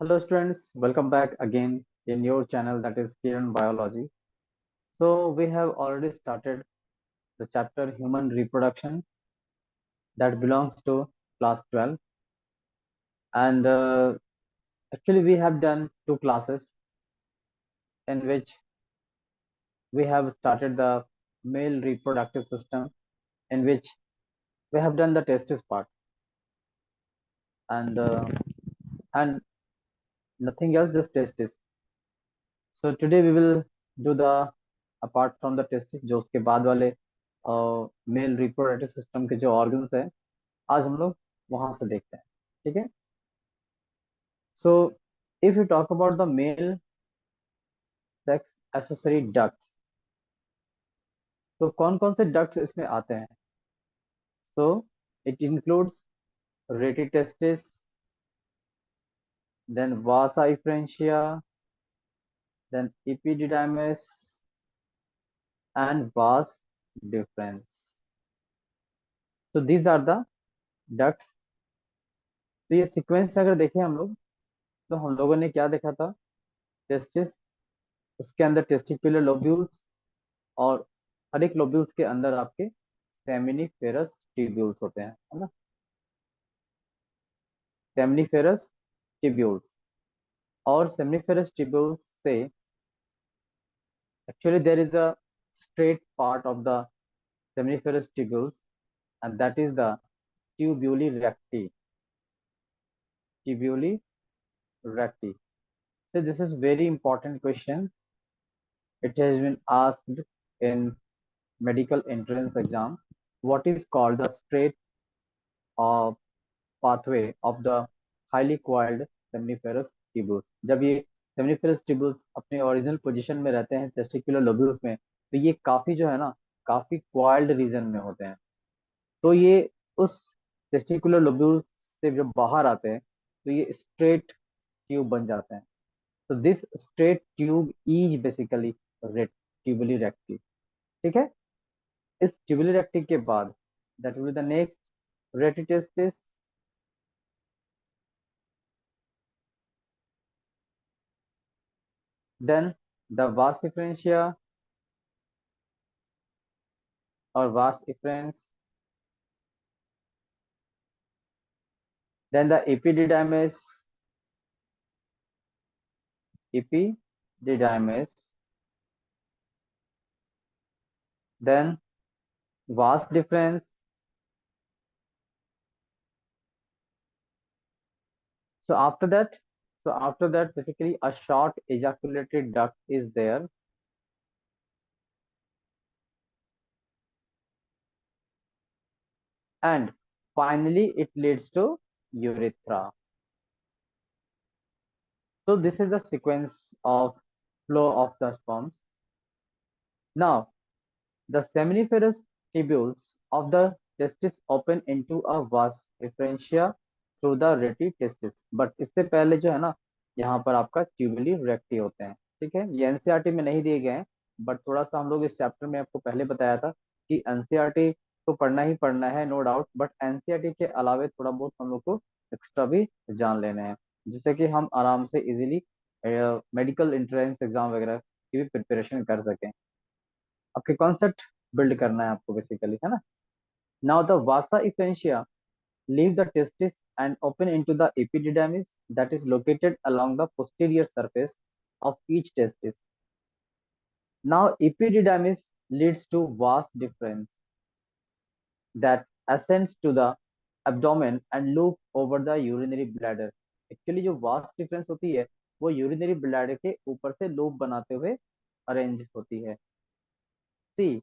Hello students, welcome back again in your channel that is Kiran Biology. So we have already started the chapter human reproduction that belongs to class 12 and actually we have done two classes in which we have started the male reproductive system in which we have done the testis part and nothing else, just testis. So today we will do the apart from the testis जो उसके बाद वाले male reproductive system के जो organs है आज हम लोग वहां से देखते हैं. ठीक है. So if you talk about the male sex accessory ducts, तो कौन कौन से डक्ट्स इसमें आते हैं? So it includes rete testis, then vasa efferentia, then epididymis and vas deferens. तो दीज आर द डक्ट्स. तो ये सीक्वेंस अगर देखें हम लोग, तो हम लोगों ने क्या देखा था? टेस्टिस, उसके अंदर टेस्टिकुलर लोब्यूल्स, और हर एक लोब्यूल्स के अंदर आपके सेमिनिफेरस ट्यूब्यूल्स होते हैं, है ना? Seminiferous tubules. और सेमिनिफेरस ट्यूब्यूल्स से actually there is a straight part of the seminiferous tubules, and that is the tubuli recti. Tubuli recti. So this is very important question. It has been asked in medical entrance exam. What is called the straight uh, pathway of the highly coiled seminiferous tubules? जब ये seminiferous tubules अपने original position में रहते हैं testicular lobules में, तो ये काफी जो है ना, काफी कॉइल्ड रीजन में होते हैं. तो ये उस टेस्टिकुलर लोब्यूल से जब बाहर आते हैं तो ये स्ट्रेट ट्यूब बन जाते हैं. तो this straight tube is basically tubuli recti. ठीक है. इस ट्यूबुली रेक्टी के बाद that will be the next rete testis, then the vas deferentia और vas deferens, then the epididymis, then vas difference. So after that, basically a short ejaculatory duct is there, and finally it leads to urethra. So this is the sequence of flow of the sperms. Now the seminiferous tubules of the testis open into a vas efferentia through the reti testis. But इससे पहले जो है ना, यहाँ पर आपका ट्यूबुली recti होते हैं. ठीक है. ये एनसीईआरटी में नहीं दिए गए हैं, बट थोड़ा सा हम लोग इस चैप्टर में आपको पहले बताया था कि एनसीईआरटी तो पढ़ना ही पढ़ना है, नो डाउट, बट एनसीईआरटी के अलावे थोड़ा बहुत हम लोग को एक्स्ट्रा भी जान लेने हैं, जिससे कि हम आराम से इजीली मेडिकल एंट्रेंस एग्जाम वगैरह की भी प्रिपरेशन कर सकें. आपके कॉन्सेप्ट बिल्ड करना है आपको बेसिकली, है ना? Now the vasa efferentia leave the testis and open into the epididymis that is located along the posterior surface of each testis. Now epididymis leads to vas deferens that ascends to the abdomen and loop over the urinary bladder. Actually जो vas deferens होती है वो urinary bladder के ऊपर से loop बनाते हुए arrange होती है. सी,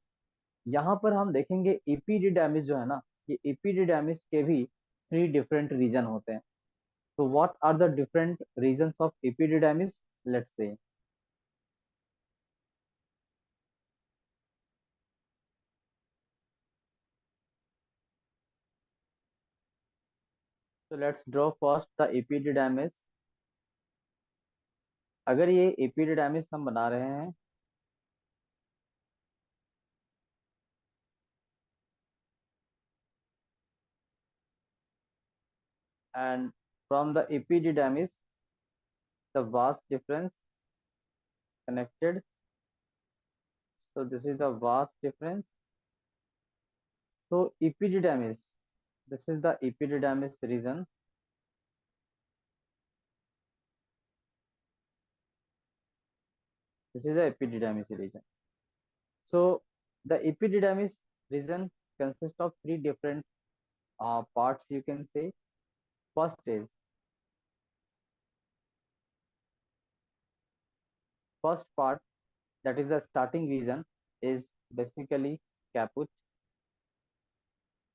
यहाँ पर हम देखेंगे एपिडिडामिस जो है ना, ये एपिडिडामिस के भी थ्री डिफरेंट रीजन होते हैं. तो what are the different regions of epididymis? Let's say. तो let's draw first the epididymis. अगर ये एपिडिडामिस हम बना रहे हैं, and from the epididymis the vast difference connected. So this is the vast difference. So epididymis, this is the epididymis region. This is the epididymis region. So the epididymis region consists of three different parts, you can say. First part, that is the starting region, is basically caput.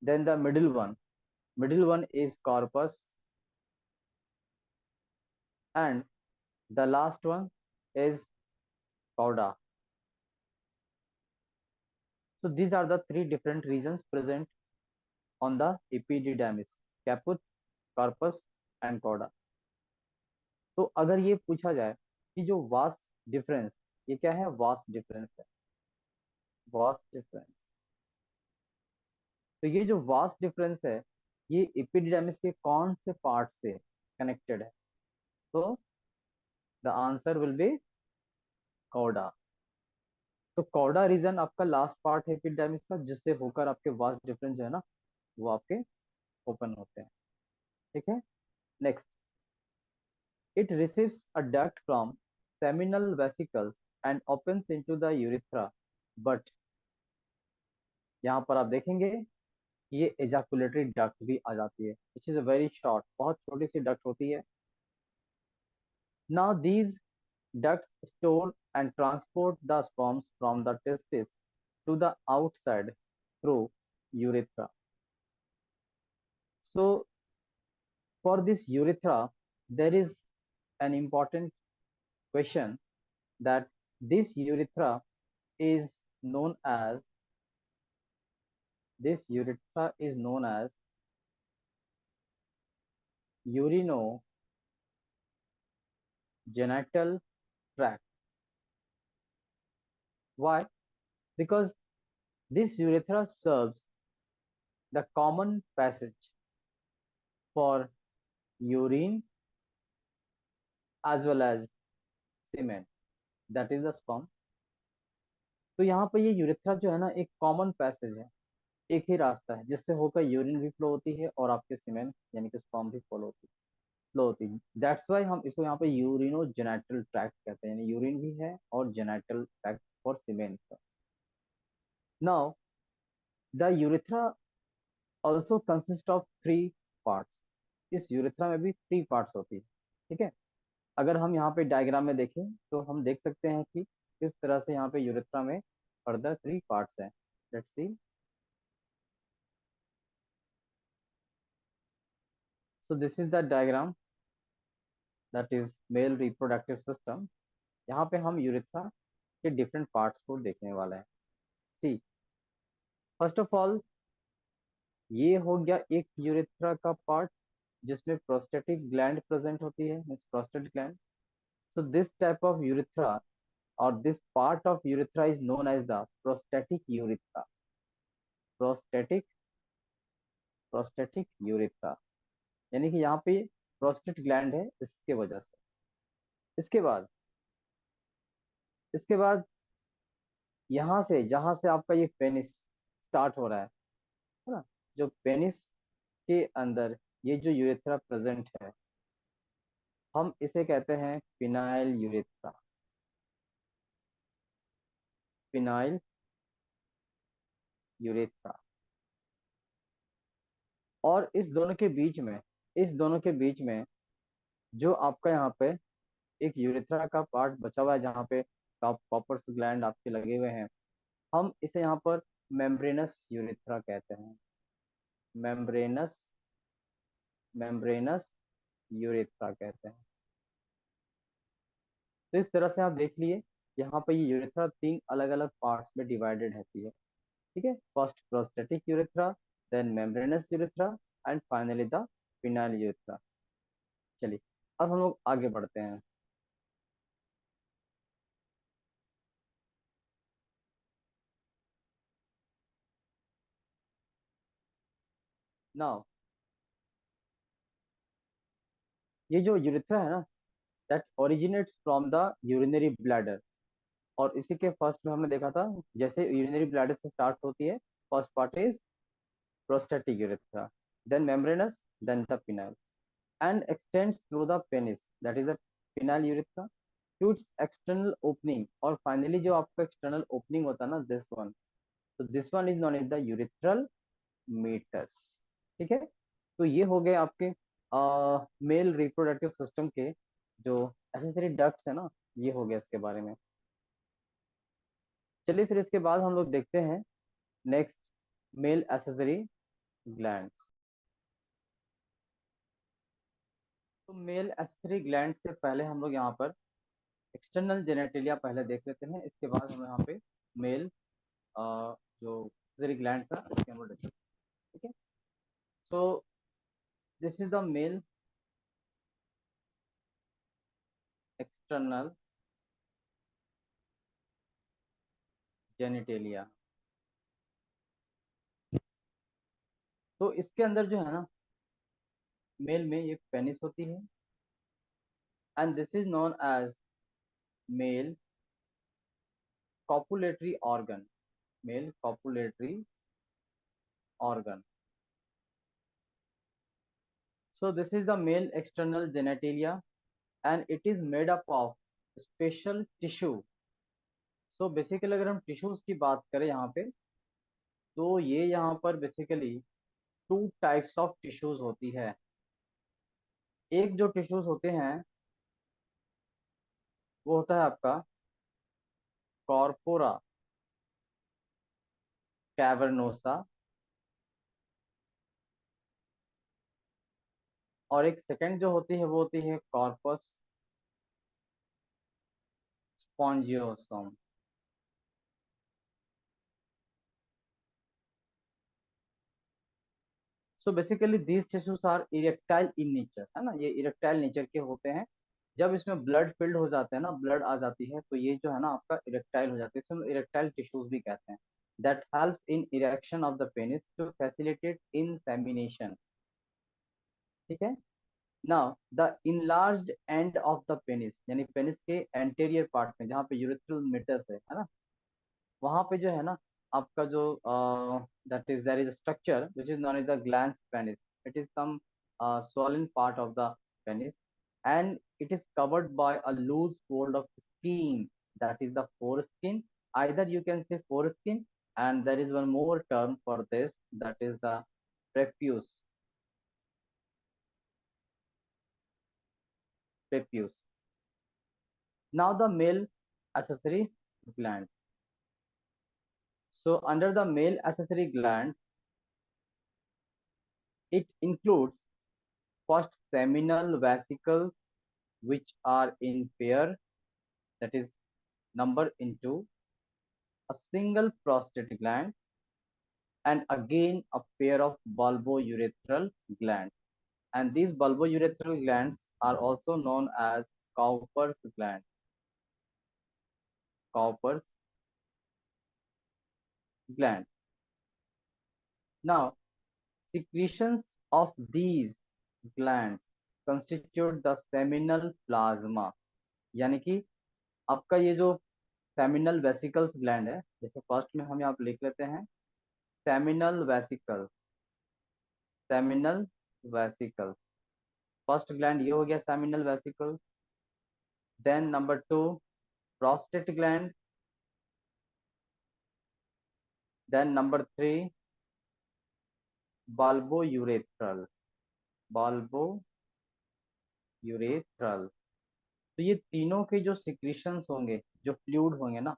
Then the middle one is corpus, and the last one is cauda. So these are the three different regions present on the epididymis: caput, corpus and cauda. तो अगर ये पूछा जाए कि जो vast difference, ये क्या है? वास्ट डिफरेंस है, वास्ट डिफरेंस। तो ये जो वास्ट डिफरेंस है, ये एपिडिडर्मिस के कौन से पार्ट से कनेक्टेड है? तो the answer will be coda. तो कॉडा रीजन आपका लास्ट पार्ट है एपिडिडर्मिस का, जिससे होकर आपके वास्ट डिफरेंस जो है ना, वो आपके ओपन होते हैं। ठीक है, next, it receives a duct from seminal vesicles and opens into the urethra, but यहाँ पर आप देखेंगे ये एजाकुलेटरी डक्ट भी आ जाती है, which is a very short, बहुत छोटी सी डक्ट होती है। Now these ducts store and transport the sperms from the testis to the outside through urethra. So for this urethra, there is an important question, that this urethra is known as urinogenital tract. Why? Because this urethra serves the common passage for urine as well as semen, that is the sperm. तो यहाँ पर ये urethra जो है ना, एक common passage है, एक ही रास्ता है जिससे होकर यूरिन भी फ्लो होती है और आपके सीमेन यानी कि स्पर्म भी फ्लो होती है। दैट्स वाई हम इसको यहाँ पे यूरिनो जेनेटल ट्रैक्ट कहते हैं, यानी यूरिन भी है और genital tract for semen. Now the urethra also consist of three parts. इस यूरेथ्रा में भी थ्री पार्ट्स होती है। ठीक है, अगर हम यहाँ पे डायग्राम में देखें तो हम देख सकते हैं कि किस तरह से यहाँ पे यूरेथ्रा में फर्दर थ्री पार्ट्स हैं। Let's see. So this is the diagram, that is male reproductive system. यहाँ पे हम यूरेथ्रा के डिफरेंट पार्ट्स को देखने वाले हैं। सी, फर्स्ट ऑफ ऑल, ये हो गया एक यूरेथ्रा का पार्ट जिसमें प्रोस्टेटिक ग्लैंड प्रेजेंट होती है, means prostate gland. So this type of urethra और this part of urethra is known as the prostatic urethra. Prostatic prostatic urethra, यानी कि यहाँ पे प्रोस्टेट ग्लैंड है इसके वजह से। इसके बाद इसके बाद यहाँ से, जहां से आपका ये पेनिस स्टार्ट हो रहा है ना, जो पेनिस के अंदर ये जो यूरेथ्रा प्रेजेंट है, हम इसे कहते हैं फिनाइल यूरेथ्रा। Phenyl urethra. और इस दोनों के बीच में जो आपका यहाँ पे एक यूरेथ्रा का पार्ट बचा हुआ है, जहाँ पे कॉपर्स ग्लैंड आपके लगे हुए हैं, हम इसे यहाँ पर मेम्ब्रेनस यूरेथ्रा कहते हैं। मेम्ब्रेनस मेम्ब्रेनस यूरेथ्रा कहते हैं। तो इस तरह से आप देख लिए, यहाँ पे ये यूरेथ्रा तीन अलग अलग पार्ट्स में डिवाइडेड रहती है। ठीक है, first prostatic urethra, then membranous urethra and finally the penile urethra. चलिए, अब हम लोग आगे बढ़ते हैं। नाउ ये जो यूरेथ्रा है ना, that originates from the urinary bladder. और इसी के फर्स्ट में हमने देखा था, जैसे यूरिनरी ब्लैडर से स्टार्ट होती है, first part is prostatic urethra, then membranous, then the penile, and extends through the penis, that is the penile urethra, to its external opening। और फाइनली जो आपका एक्सटर्नल ओपनिंग होता है ना, दिस वन, तो this one is known as the urethral meatus. ठीक है, तो ये हो गए आपके मेल रिप्रोडक्टिव सिस्टम के जो एसेसरी डक्ट्स है ना, ये हो गया इसके बारे में। चलिए फिर इसके बाद हम लोग देखते हैं नेक्स्ट, मेल एसेसरी ग्लैंड्स। तो मेल एसेसरी ग्लैंड से पहले हम लोग यहाँ पर एक्सटर्नल जेनेटिलिया पहले देख लेते हैं, इसके बाद हम यहाँ पे मेल जो एसेसरी ग्लैंड था इसके हम लोग देखेंगे। ठीक है, so this is the male external genitalia. तो इसके अंदर जो है ना, मेल में ये पेनिस होती है, and this is known as male copulatory organ, male copulatory organ. So this is the male external genitalia and it is made up of special tissue। So basically अगर हम टिश्यूज की बात करें यहाँ पे, तो ये यहाँ पर basically two types of tissues होती है। एक जो टिश्यूज होते हैं वो होता है आपका कॉर्पोरा कैवर्नोसा, और एक सेकंड जो होती है वो होती है corpus spongiosum. So basically these tissues are erectile in nature, है ना, ये इरेक्टाइल नेचर के होते हैं। जब इसमें ब्लड फिल्ड हो जाते हैं ना, ब्लड आ जाती है, तो ये जो है ना आपका इरेक्टाइल हो जाती है, इसमें इरेक्टाइल टिश्यूज भी कहते हैं। That helps in erection of the penis to facilitate insemination. ठीक है, now the enlarged end of the penis, यानी पेनिस के एंटेरियर पार्ट में जहाँ पे यूरेथ्रल मेटस है ना, वहां पे जो है ना आपका जो that is there is a structure which is known as the glans penis. It is some swollen part of the penis and it is covered by a loose fold of skin, that is the foreskin, either you can say foreskin, and there is one more term for this, that is the prepuce, prepuce। Now the male accessory gland, so under the male accessory gland it includes first seminal vesicles which are in pair, that is number into a single prostate gland and again a pair of bulbourethral glands, and these bulbourethral glands are also known as Cowper's gland, Cowper's gland। Now secretions of these glands constitute the seminal plasma, यानी कि आपका ये जो seminal vesicles gland है, जैसे first में हम यहाँ पे लिख लेते हैं seminal vesicle, seminal vesicle, first gland ये हो गया seminal vesicle. Then number two prostate gland, then number three bulbourethral, bulbourethral. तो ये तीनों के जो सिक्रीशंस होंगे, जो फ्लूइड होंगे ना,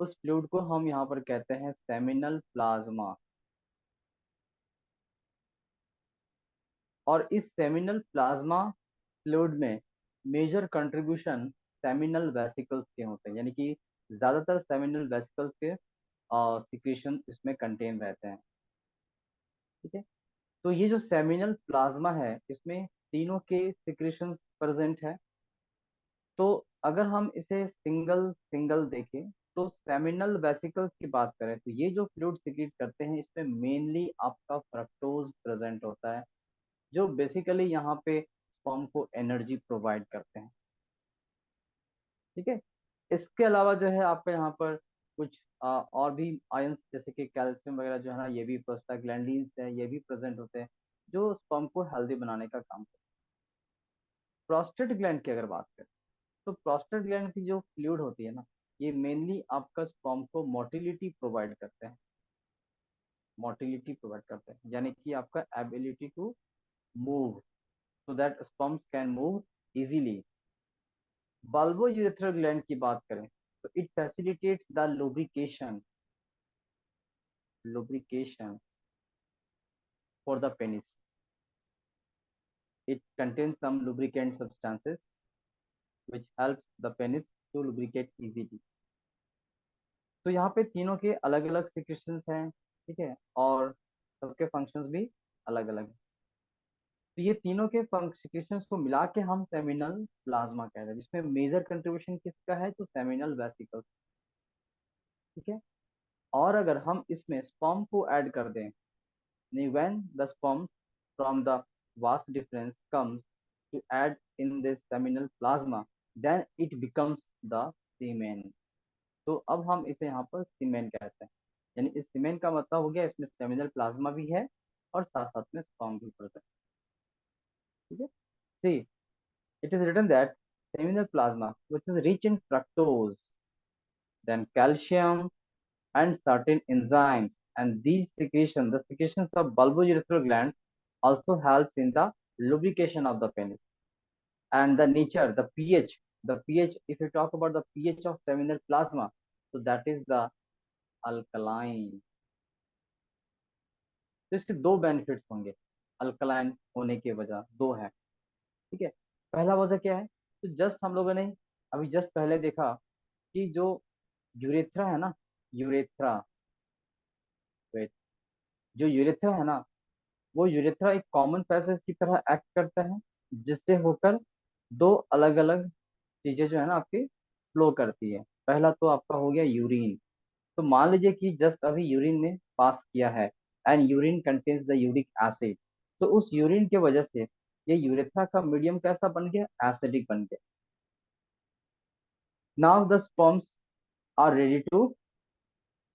उस फ्लूइड को हम यहाँ पर कहते हैं सेमिनल प्लाज्मा। और इस सेमिनल प्लाज्मा फ्लूइड में मेजर कंट्रीब्यूशन सेमिनल वेसिकल्स के होते हैं, यानी कि ज्यादातर सेमिनल वेसिकल्स के सिक्रीशन इसमें कंटेन रहते हैं। ठीक है, तो ये जो सेमिनल प्लाज्मा है इसमें तीनों के सिक्रीशन प्रेजेंट है। तो अगर हम इसे सिंगल सिंगल देखें, तो सेमिनल वेसिकल्स की बात करें तो ये जो फ्लूइड सिक्रीट करते हैं इसमें मेनली आपका फ्रक्टोज प्रेजेंट होता है, जो बेसिकली यहाँ पे स्पर्म को एनर्जी प्रोवाइड करते हैं। ठीक है। इसके अलावा जो है आपका यहाँ पर कुछ और भी आयंस जैसे कि कैल्शियम वगैरह जो है ना, ये भी प्रोस्टाग्लैंडिन्स है, ये भी प्रेजेंट होते हैं जो स्पर्म को हेल्दी बनाने का काम करते हैं। प्रोस्टेट ग्लैंड की अगर बात करें, तो प्रोस्टेट ग्लैंड की जो फ्लूइड होती है ना, ये मेनली आपका स्पर्म को मोटिलिटी प्रोवाइड करते हैं। मोटिलिटी प्रोवाइड करते हैं यानी कि आपका ability to move, so that sperms can move easily. Bulbourethral gland की बात करें तो it facilitates the lubrication for the penis. It contains some lubricant substances which helps the penis to lubricate easily. तो यहाँ पे तीनों के अलग अलग सिक्रेशंस हैं, ठीक है, और सबके फंक्शंस भी अलग अलग हैं। तो ये तीनों के सिक्रेशंस को मिला के हम सेमिनल प्लाज्मा कहते हैं, जिसमें मेजर कंट्रीब्यूशन किसका है, तो सेमिनल वेसिकल, ठीक है। और अगर हम इसमें स्पर्म को ऐड कर दें, when the sperm from the vas deferens comes to add in this seminal plasma, then it becomes the semen. तो अब हम इसे यहाँ पर सीमेन कहते हैं, यानी इस सीमेन का मतलब हो गया इसमें सेमिनल प्लाज्मा भी है और साथ साथ में स्पर्म भी प्रेजेंट, ठीक है। See, it is written that seminal plasma which is rich in fructose, then calcium and certain enzymes, and these secretions, the secretions of bulbourethral gland also helps in the lubrication of the penis. And the nature, the pH, if you talk about the pH of seminal plasma, so that is the alkaline. तो इसके दो benefits होंगे alkaline होने की वजह, दो है, ठीक है। पहला वजह क्या है, तो जस्ट हम लोगों ने अभी जस्ट पहले देखा कि जो यूरेथ्रा है ना, यूरेथ्रा, वेट, जो यूरेथ्रा है ना, वो यूरेथ्रा एक कॉमन पैसेज की तरह एक्ट करता है, जिससे होकर दो अलग अलग चीजें जो है ना आपकी फ्लो करती है। पहला तो आपका हो गया यूरिन। तो मान लीजिए कि जस्ट अभी यूरिन ने पास किया है and urine contains the uric acid, तो उस यूरिन की वजह से ये यूरेथ्रा का मीडियम कैसा बन गया, एसिडिक बन गया। Now the sperms are ready to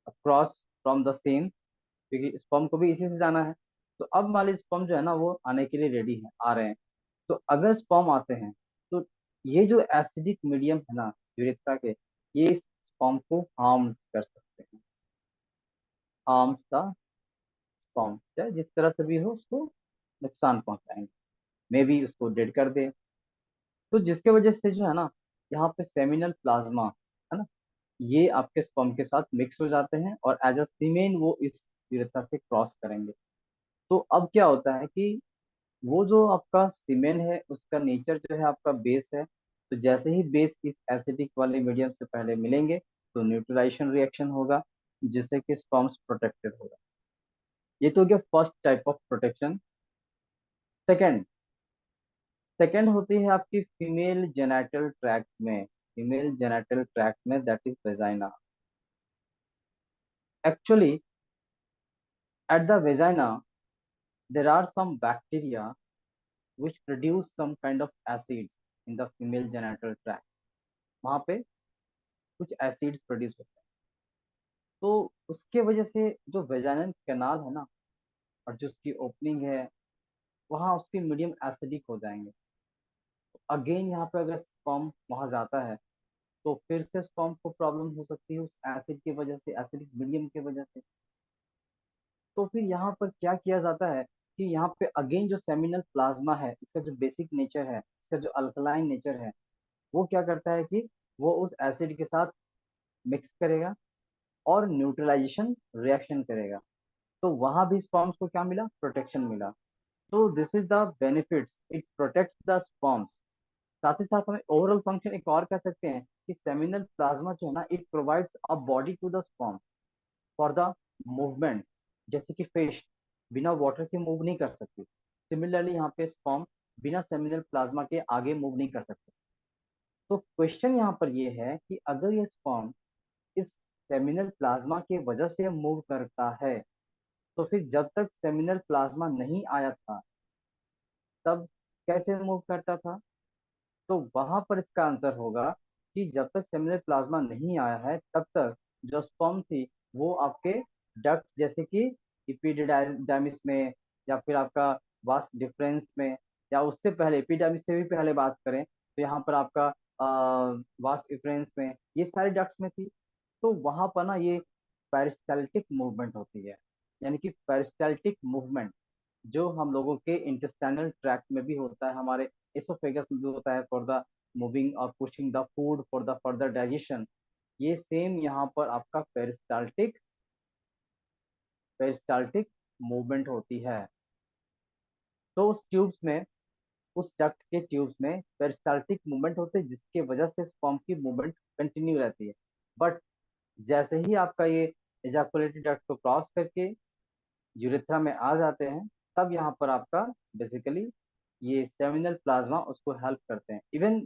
cross from the same, क्योंकि स्पर्म को भी इसी से जाना है। तो अब मान लीजिए स्पर्म जो है ना वो आने के लिए रेडी है, आ रहे हैं। तो अगर स्पर्म आते हैं तो ये जो एसिडिक मीडियम है ना यूरेथ्रा के, ये इस स्पर्म को हार्म कर सकते हैं, हार्म द स्पर्म, चाहे जिस तरह से भी हो उसको नुकसान पहुंचाएंगे, मे बी उसको डेड कर दे। तो जिसके वजह से जो है ना यहाँ पे सेमिनल प्लाज्मा है ना, ये आपके स्पर्म के साथ मिक्स हो जाते हैं और एज अ सीमेन वो इस यूरेथ्रा से क्रॉस करेंगे। तो अब क्या होता है कि वो जो आपका सीमेन है उसका नेचर जो है आपका बेस है, तो जैसे ही बेस इस एसिडिक वाले मीडियम से पहले मिलेंगे तो न्यूट्रलाइजेशन रिएक्शन होगा, जिससे कि स्पर्म्स प्रोटेक्टेड होगा। ये तो हो गया first type of protection. Second, second होती है आपकी फीमेल जेनाइटल ट्रैक्ट में, फीमेल जेनाइटल ट्रैक्ट में, that is vagina. Actually at the vagina there are some bacteria which produce some kind of acids in the female genital tract, वहां पे कुछ acids produce होते हैं। तो उसके वजह से जो वेजाइनल कैनाल है ना और जो उसकी ओपनिंग है, वहाँ उसके मीडियम एसिडिक हो जाएंगे। अगेन यहाँ पे अगर स्पर्म वहां जाता है तो फिर से स्पर्म को प्रॉब्लम हो सकती है उस एसिड की वजह से, एसिडिक मीडियम की वजह से। तो फिर यहाँ पर क्या किया जाता है कि यहाँ पे अगेन जो सेमिनल प्लाज्मा है, इसका जो बेसिक नेचर है, इसका जो अल्कलाइन नेचर है, वो क्या करता है कि वो उस एसिड के साथ मिक्स करेगा और न्यूट्रलाइजेशन रिएक्शन करेगा। तो वहां भी स्पर्म्स को क्या मिला, प्रोटेक्शन मिला। तो this is the benefits, it protects the sperms. साथ ही साथ हमें ओवरऑल फंक्शन एक और कह सकते हैं कि सेमिनल प्लाज्मा जो है ना, it provides a body to the sperm for the movement. जैसे कि फिश बिना वाटर के मूव नहीं कर सकती, सिमिलरली यहाँ पे स्पर्म बिना सेमिनल प्लाज्मा के आगे मूव नहीं कर सकते। तो क्वेश्चन यहाँ पर ये है कि अगर ये स्पर्म इस सेमिनल प्लाज्मा की वजह से मूव करता है, तो फिर जब तक सेमिनल प्लाज्मा नहीं आया था तब कैसे मूव करता था, तो वहां पर इसका आंसर होगा कि जब तक सेमिनल प्लाज्मा नहीं आया है तब तक जो स्पर्म थी वो आपके डक्ट जैसे कि एपिडिडाइमिस में, या फिर आपका वास डिफरेंस में, या उससे पहले एपिडाइमिस से भी पहले बात करें तो यहाँ पर आपका वास डिफरेंस में, ये सारे डक्ट्स में थी। तो वहां पर ना ये पेरिस्टाल्टिक मूवमेंट होती है, यानी कि पेरिस्टाल्टिक मूवमेंट जो हम लोगों के इंटेस्टाइनल ट्रैक्ट में भी होता है, हमारे एसोफेगस में भी होता है फॉर द मूविंग और pushing the food for the further digestion, ये सेम यहाँ पर आपका पेरिस्टाल्टिक पेरिस्टाल्टिक मूवमेंट होती है। तो उस ट्यूब्स में, उस डक्ट के ट्यूब्स में पेरिस्टाल्टिक मूवमेंट होते हैं जिसके वजह से स्पर्म की मूवमेंट कंटिन्यू रहती है। बट जैसे ही आपका ये एजाकुलेटेड डक्ट को क्रॉस करके यूरेथ्रा में आ जाते हैं, तब यहाँ पर आपका बेसिकली ये सेमिनल प्लाज्मा उसको हेल्प करते हैं। इवन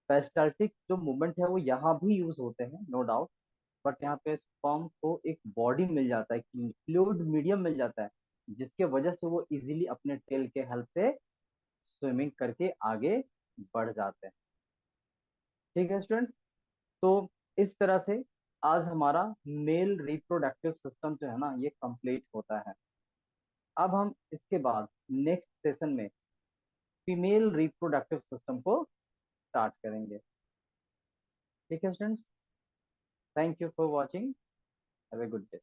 पेरिस्टाल्टिक जो मूवमेंट है वो यहाँ भी यूज होते हैं, नो डाउट। बट यहाँ पे स्पर्म को एक बॉडी मिल जाता है, फ्लूइड मीडियम मिल जाता है, जिसके वजह से वो इजीली अपने टेल के हेल्प से स्विमिंग करके आगे बढ़ जाते हैं। ठीक है स्टूडेंट्स, तो इस तरह से आज हमारा मेल रिप्रोडक्टिव सिस्टम जो है ना ये कंप्लीट होता है। अब हम इसके बाद नेक्स्ट सेशन में फीमेल रिप्रोडक्टिव सिस्टम को स्टार्ट करेंगे। ठीक है students, thank you for watching, have a good day.